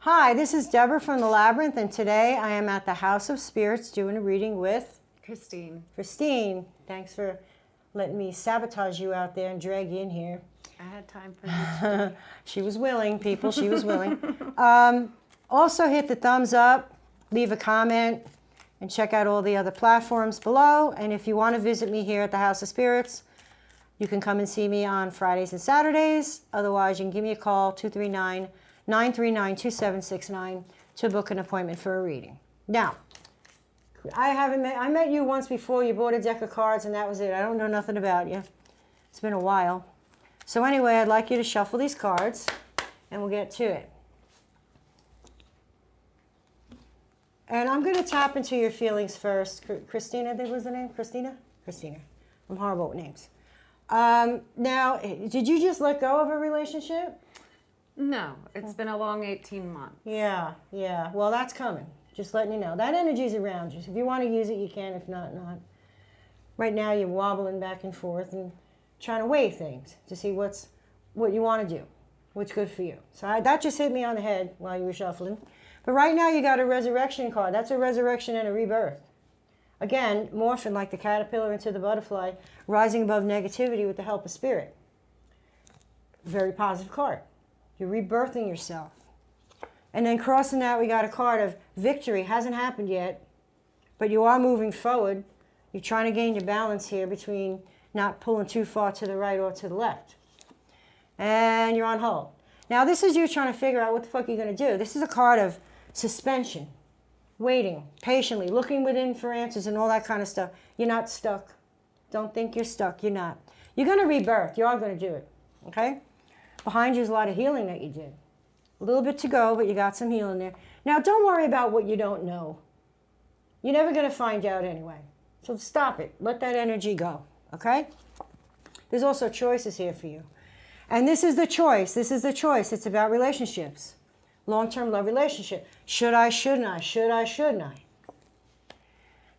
Hi, this is Deborah from the Labyrinth, and today I am at the House of Spirits doing a reading with Cristine. Cristine. Thanks for letting me sabotage you out there and drag you in here. I had time for you today. She was willing, people. She was willing. Also hit the thumbs up, leave a comment, and check out all the other platforms below. And if you want to visit me here at the House of Spirits, you can come and see me on Fridays and Saturdays. Otherwise, you can give me a call, 239-939-2769, to book an appointment for a reading. Now, I met you once before. You bought a deck of cards, and that was it. I don't know nothing about you. It's been a while. So anyway, I'd like you to shuffle these cards, and we'll get to it. And I'm going to tap into your feelings first. Christina, I think was the name? Christina? Christina. I'm horrible with names. Now, did you just let go of a relationship? No, it's been a long 18 months. Yeah. Well, that's coming. Just letting you know. That energy's around you. So if you want to use it, you can. If not, not. Right now, you're wobbling back and forth and trying to weigh things to see what you want to do, what's good for you. So that just hit me on the head while you were shuffling. But right now, you got a resurrection card. That's a resurrection and a rebirth. Again, morphing like the caterpillar into the butterfly, rising above negativity with the help of spirit. Very positive card. You're rebirthing yourself. And then crossing that, we got a card of victory. Hasn't happened yet, but you are moving forward. You're trying to gain your balance here between not pulling too far to the right or to the left. And you're on hold. Now, this is you trying to figure out what the fuck you're going to do. This is a card of suspension, waiting, patiently, looking within for answers and all that kind of stuff. You're not stuck. Don't think you're stuck. You're not. You're going to rebirth. You are going to do it. Okay? Behind you is a lot of healing that you did. A little bit to go, but you got some healing there. Now, don't worry about what you don't know. You're never going to find out anyway. So stop it. Let that energy go. Okay? There's also choices here for you. And this is the choice. This is the choice. It's about relationships. Long-term love relationship. Should I, shouldn't I? Should I, shouldn't I?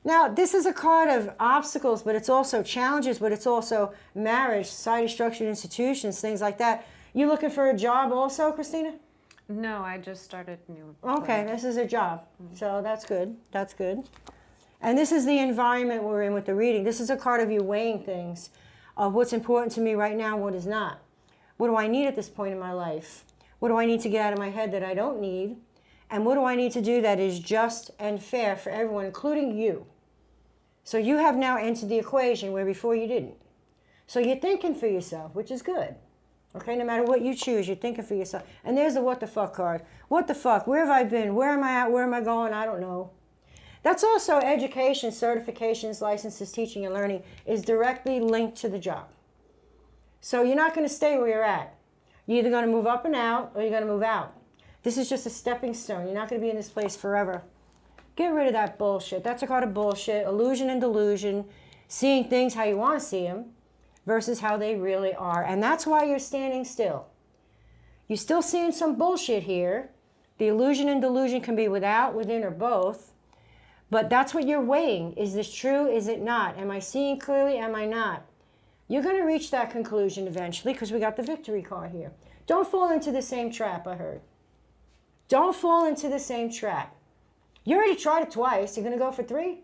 Now, this is a card of obstacles, but it's also challenges, but it's also marriage, society-structured institutions, things like that. You looking for a job also, Christina? No, I just started new. Okay, this is a job. So that's good. That's good. And this is the environment we're in with the reading. This is a card of you weighing things, of what's important to me right now and what is not. What do I need at this point in my life? What do I need to get out of my head that I don't need? And what do I need to do that is just and fair for everyone, including you? So you have now entered the equation where before you didn't. So you're thinking for yourself, which is good. Okay, no matter what you choose, you're thinking for yourself. And there's the what the fuck card. What the fuck? Where have I been? Where am I at? Where am I going? I don't know. That's also education, certifications, licenses, teaching and learning is directly linked to the job. So you're not going to stay where you're at. You're either going to move up and out or you're going to move out. This is just a stepping stone. You're not going to be in this place forever. Get rid of that bullshit. That's a card of bullshit, illusion and delusion, seeing things how you want to see them versus how they really are. And that's why you're standing still. You're still seeing some bullshit here. The illusion and delusion can be without, within, or both. But that's what you're weighing. Is this true? Is it not? Am I seeing clearly? Am I not? You're going to reach that conclusion eventually because we got the victory card here. Don't fall into the same trap, I heard. Don't fall into the same trap. You already tried it twice. You're going to go for 3?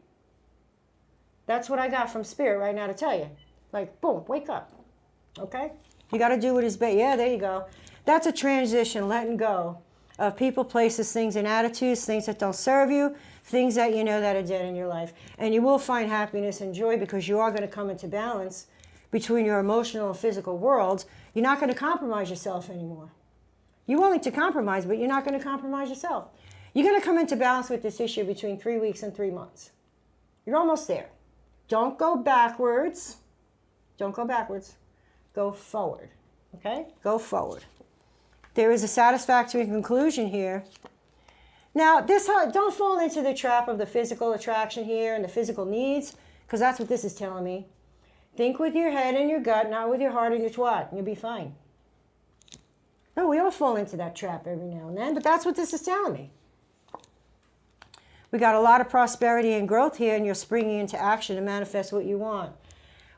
That's what I got from Spirit right now to tell you. Like, boom, wake up. Okay? You got to do what is best. Yeah, there you go. That's a transition, letting go of people, places, things, and attitudes, things that don't serve you, things that you know that are dead in your life. And you will find happiness and joy because you are going to come into balance between your emotional and physical worlds. You're not going to compromise yourself anymore. You're willing to compromise, but you're not going to compromise yourself. You're going to come into balance with this issue between 3 weeks and 3 months. You're almost there. Don't go backwards. Don't go backwards. Go forward. Okay? Go forward. There is a satisfactory conclusion here. Now, don't fall into the trap of the physical attraction here and the physical needs, because that's what this is telling me. Think with your head and your gut, not with your heart and your twat, and you'll be fine. No, we all fall into that trap every now and then, but that's what this is telling me. We got a lot of prosperity and growth here, and you're springing into action to manifest what you want.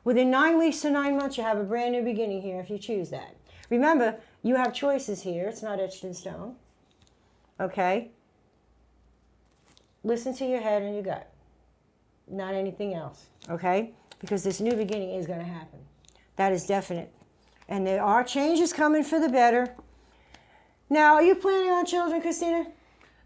Within 9 weeks to 9 months, you have a brand new beginning here if you choose that. Remember, you have choices here. It's not etched in stone. Okay? Listen to your head and your gut, not anything else, okay? Because this new beginning is going to happen. That is definite. And there are changes coming for the better. Now, are you planning on children, Christina?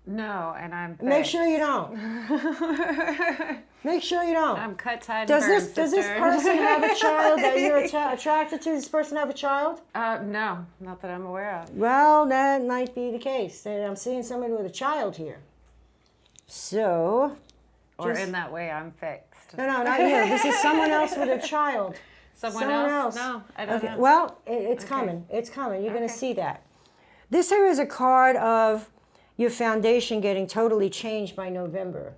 No, and I'm Make sure you fixed. don't. Make sure you don't. I'm cut, tied, Does and this burned, does this sister. person have a child that you're attracted to? Does this person have a child? No, not that I'm aware of. Well, that might be the case. I'm seeing somebody with a child here. So, Or just- in that way, I'm fixed. no, not you. This is someone else with a child. Someone else? No, I don't know. Well, it's coming. It's coming. You're going to see that. This here is a card of your foundation getting totally changed by November.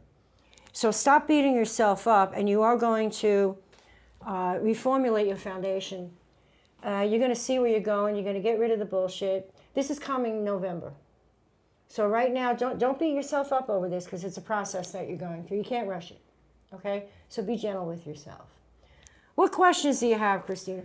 So stop beating yourself up, and you are going to reformulate your foundation. You're going to see where you're going. You're going to get rid of the bullshit. This is coming November. So right now, don't beat yourself up over this because it's a process that you're going through. You can't rush it. Okay? So be gentle with yourself. What questions do you have, Christina?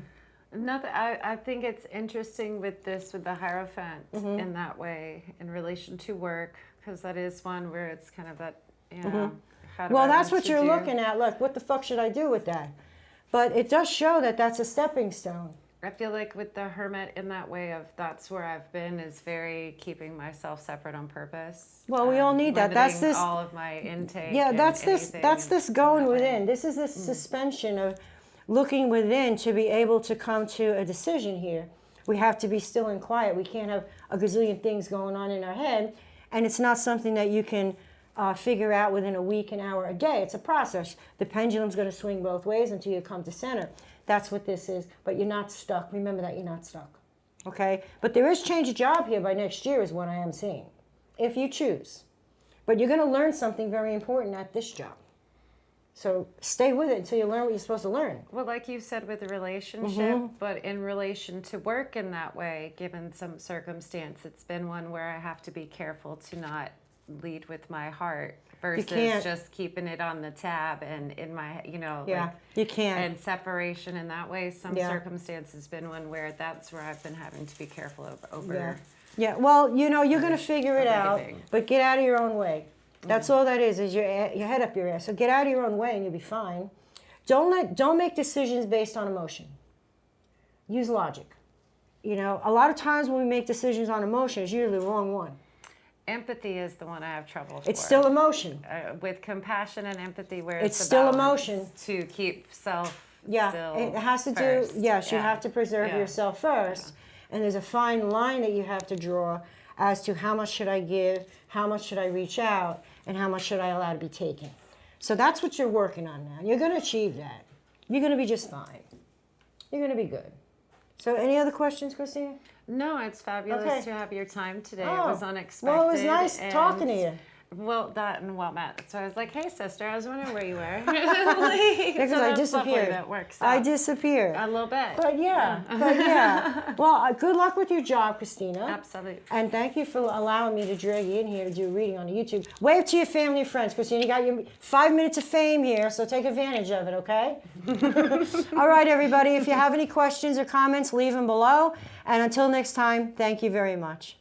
Nothing. I think it's interesting with the Hierophant in that way in relation to work, because that is one where it's kind of that, you know, how do Well, I that's want what to you're do? looking at. Look, what the fuck should I do with that? But it does show that that's a stepping stone. I feel like with the Hermit in that way of that's where I've been is very keeping myself separate on purpose. Well, we all need that. That's Limiting this. all of my intake. Yeah, and that's this. anything That's this in going that way. within. This is this suspension of looking within to be able to come to a decision here. We have to be still and quiet. We can't have a gazillion things going on in our head, and it's not something that you can figure out within a week, an hour, a day. It's a process. The pendulum's going to swing both ways until you come to center. That's what this is. But you're not stuck. Remember that you're not stuck. Okay? But there is change of job here by next year is what I am seeing, if you choose. But you're going to learn something very important at this job. So stay with it until you learn what you're supposed to learn. Well, like you said with the relationship, but in relation to work in that way, given some circumstance, it's been one where I have to be careful to not lead with my heart versus can't. just keeping it on the tab and in my, Yeah, like, you can't. and separation in that way. Some Yeah. circumstance has been one where that's where I've been having to be careful of over. Yeah. Yeah, well, you're going to figure it out, Everything. but get out of your own way. That's all that is your head up your ass. So get out of your own way and you'll be fine. Don't make decisions based on emotion. Use logic. A lot of times when we make decisions on emotion, it's usually the wrong one. Empathy is the one I have trouble It's for. still emotion. With compassion and empathy, where It's it's, still a balance emotion. to keep self. Yeah, still it has to first. do, yes, you Yeah. have to preserve Yeah. yourself first. And there's a fine line that you have to draw as to how much should I give, how much should I reach out, and how much should I allow to be taken. So that's what you're working on now. You're going to achieve that. You're going to be just fine. You're going to be good. So any other questions, Christina? No, it's fabulous Okay. to have your time today. Oh, It was unexpected. well, it was nice talking to you. Well, that and well met. So I was like, "Hey, sister, I was wondering where you were." Because I disappeared. That works. I out. disappeared. A little bit. But yeah. Well, good luck with your job, Christina. Absolutely. And thank you for allowing me to drag you in here to do a reading on YouTube. Wave to your family and friends, Christina. You got your 5 minutes of fame here, so take advantage of it, okay? All right, everybody. If you have any questions or comments, leave them below. And until next time, thank you very much.